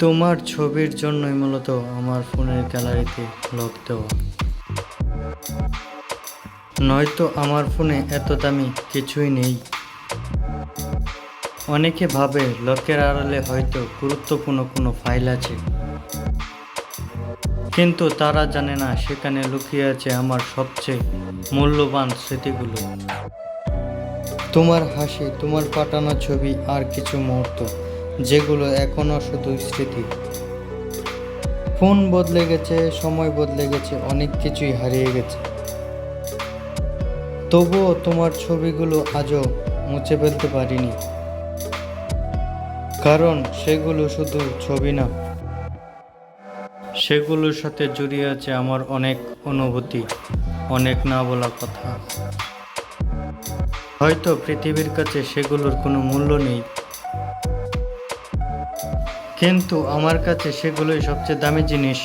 তোমার ছবির জন্যই মূলত আমার ফোনের গ্যালারিতে লক দেওয়া। নয়তো আমার ফোনে এত দামি কিছুই নেই। অনেকে ভাবে লকের আড়ালে হয়তো গুরুত্বপূর্ণ কোনো ফাইল আছে, কিন্তু তারা জানে না সেখানে লুকিয়ে আছে আমার সবচেয়ে মূল্যবান স্মৃতিগুলো। তোমার হাসি, তোমার পাঠানো ছবি আর কিছু মুহূর্ত যেগুলো এখনো শুধু স্মৃতি। ফোন বদলে গেছে, সময় বদলে গেছে, অনেক কিছুই হারিয়ে গেছে, তবুও তোমার ছবিগুলো আজও মুছে ফেলতে পারিনি। কারণ সেগুলো শুধু ছবি না, সেগুলোর সাথে জড়িয়ে আছে আমার অনেক অনুভূতি, অনেক না বলা কথা। হয়তো পৃথিবীর কাছে সেগুলোর কোনো মূল্য নেই, কিন্তু আমার কাছে সেগুলোই সবচেয়ে দামি জিনিস।